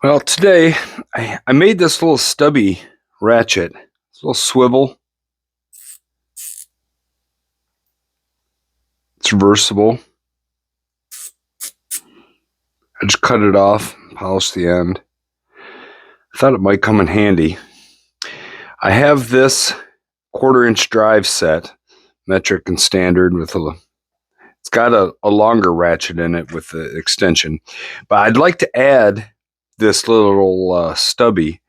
Well, today I made this little stubby ratchet. It's a little swivel. It's reversible. I just cut it off, polished the end. I thought it might come in handy. I have this 1/4 inch drive set, metric and standard, with it's got a longer ratchet in it with the extension. But I'd like to add this little stubby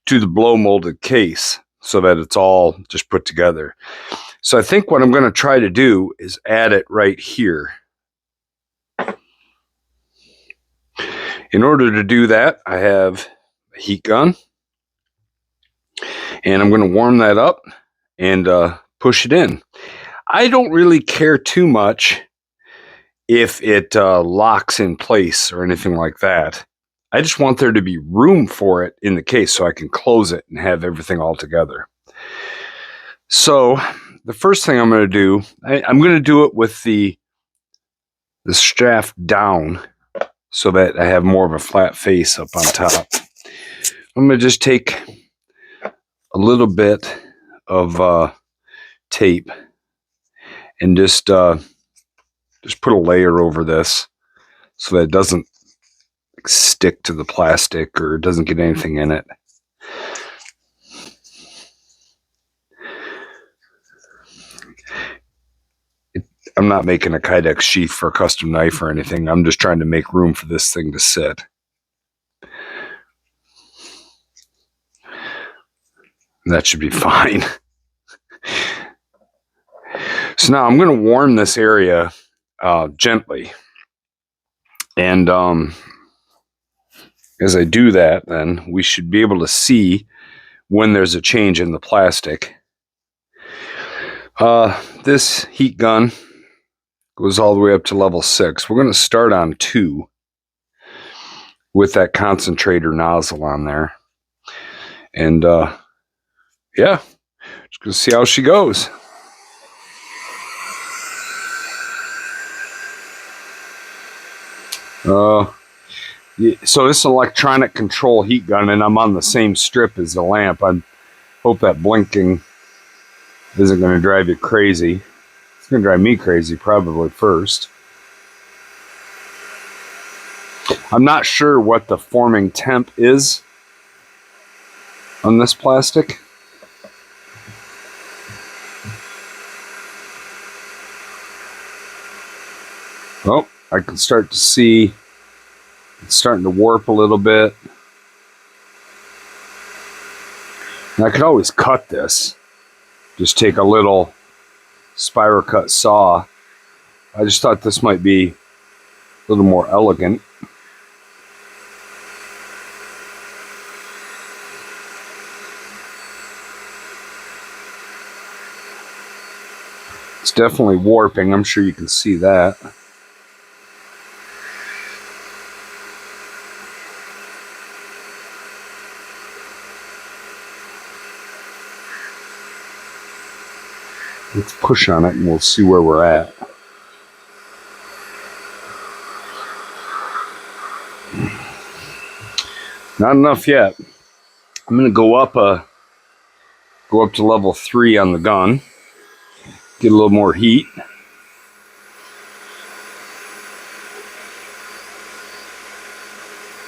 to the blow molded case so that it's all just put together. So I think what I'm going to try to do is add it right here. In order to do that, I have a heat gun, and I'm going to warm that up and push it in. I don't really care too much if it locks in place or anything like that. I just want there to be room for it in the case so I can close it and have everything all together. So the first thing I'm going to do, I'm going to do it with the shaft down so that I have more of a flat face up on top. I'm going to just take a little bit of tape and just put a layer over this so that it doesn't stick to the plastic or it doesn't get anything in it. I'm not making a Kydex sheath for a custom knife or anything. I'm just trying to make room for this thing to sit. And that should be fine. So now I'm going to warm this area gently. And as I do that, then we should be able to see when there's a change in the plastic. This heat gun goes all the way up to level 6. We're going to start on 2 with that concentrator nozzle on there. And yeah, just going to see how she goes. So this is an electronic control heat gun, and I'm on the same strip as the lamp. I hope that blinking isn't going to drive you crazy. It's going to drive me crazy probably first. I'm not sure what the forming temp is on this plastic. Oh, I can start to see it's starting to warp a little bit. And I could always cut this. Just take a little spiral cut saw. I just thought this might be a little more elegant. It's definitely warping. I'm sure you can see that. Let's push on it and we'll see where we're at. Not enough yet. I'm going to go up to level 3 on the gun. Get a little more heat.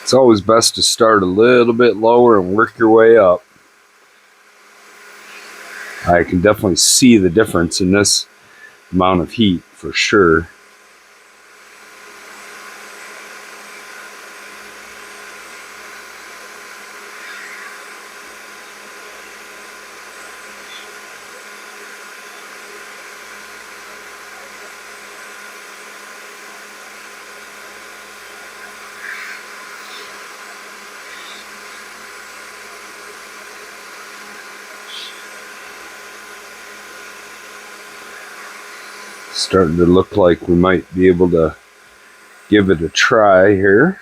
It's always best to start a little bit lower and work your way up. I can definitely see the difference in this amount of heat for sure. Starting to look like we might be able to give it a try here.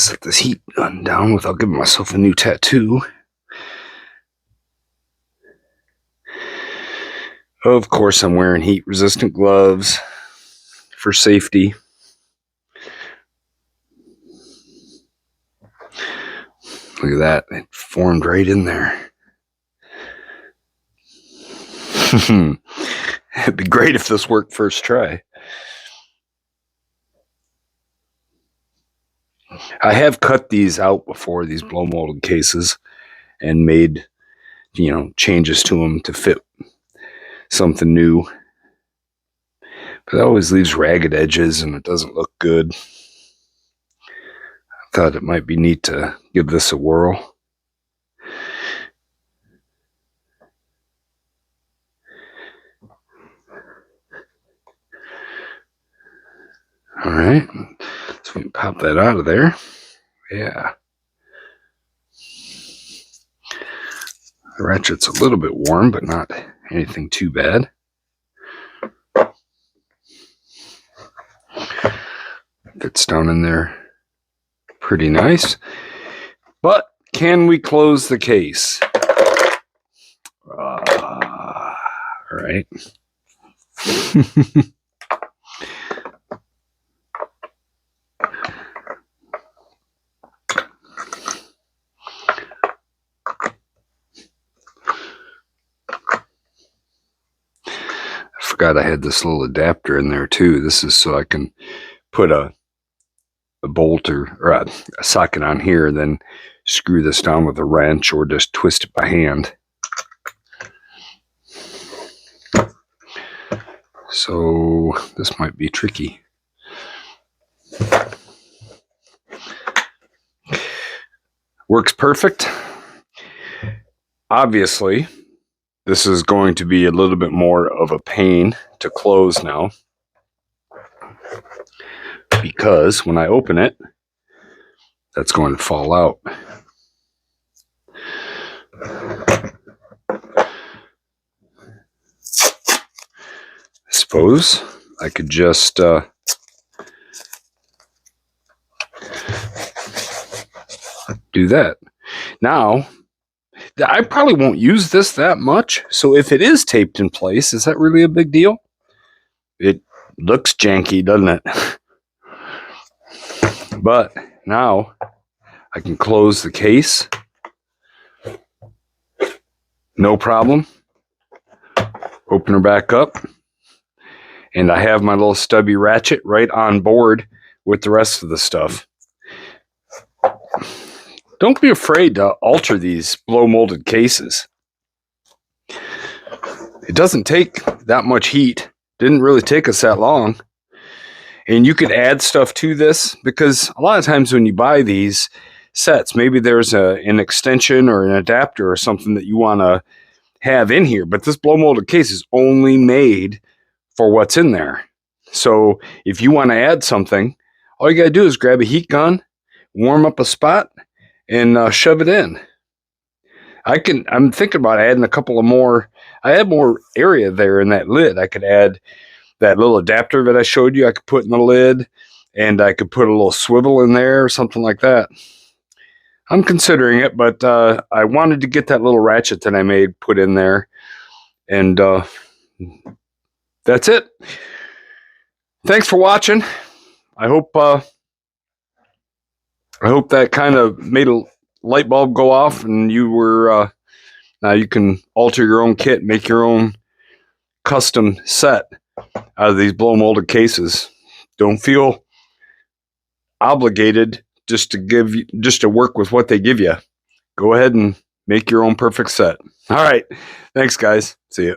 set this heat gun down without giving myself a new tattoo. Of course, I'm wearing heat-resistant gloves for safety. Look at that. It formed right in there. It'd be great if this worked first try. I have cut these out before, these blow molded cases, and made, changes to them to fit something new. But it always leaves ragged edges and it doesn't look good. I thought it might be neat to give this a whirl. All right, so we can pop that out of there. Yeah. The ratchet's a little bit warm, but not anything too bad. Fits down in there pretty nice. But can we close the case? All right. I forgot I had this little adapter in there too. This is so I can put a bolt or a socket on here, then screw this down with a wrench or just twist it by hand. So this might be tricky. Works perfect. Obviously, this is going to be a little bit more of a pain to close now, because when I open it, that's going to fall out. I suppose I could just do that. Now, I probably won't use this that much, so if it is taped in place, is that really a big deal? It looks janky, doesn't it? But now I can close the case. No problem. Open her back up. And I have my little stubby ratchet right on board with the rest of the stuff. Don't be afraid to alter these blow molded cases. It doesn't take that much heat. Didn't really take us that long. And you could add stuff to this, because a lot of times when you buy these sets, maybe there's an extension or an adapter or something that you want to have in here. But this blow molded case is only made for what's in there. So if you want to add something, all you got to do is grab a heat gun, warm up a spot, and shove it in. I'm thinking about adding a couple of more. I had more area there in that lid. I could add that little adapter that I showed you. I could put in the lid, and I could put a little swivel in there or something like that. I'm considering it, but I wanted to get that little ratchet that I made put in there, and that's it. Thanks for watching. I hope that kind of made a light bulb go off, and you were now you can alter your own kit, make your own custom set out of these blow molded cases. Don't feel obligated just to work with what they give you. Go ahead and make your own perfect set. All right. Thanks, guys. See ya.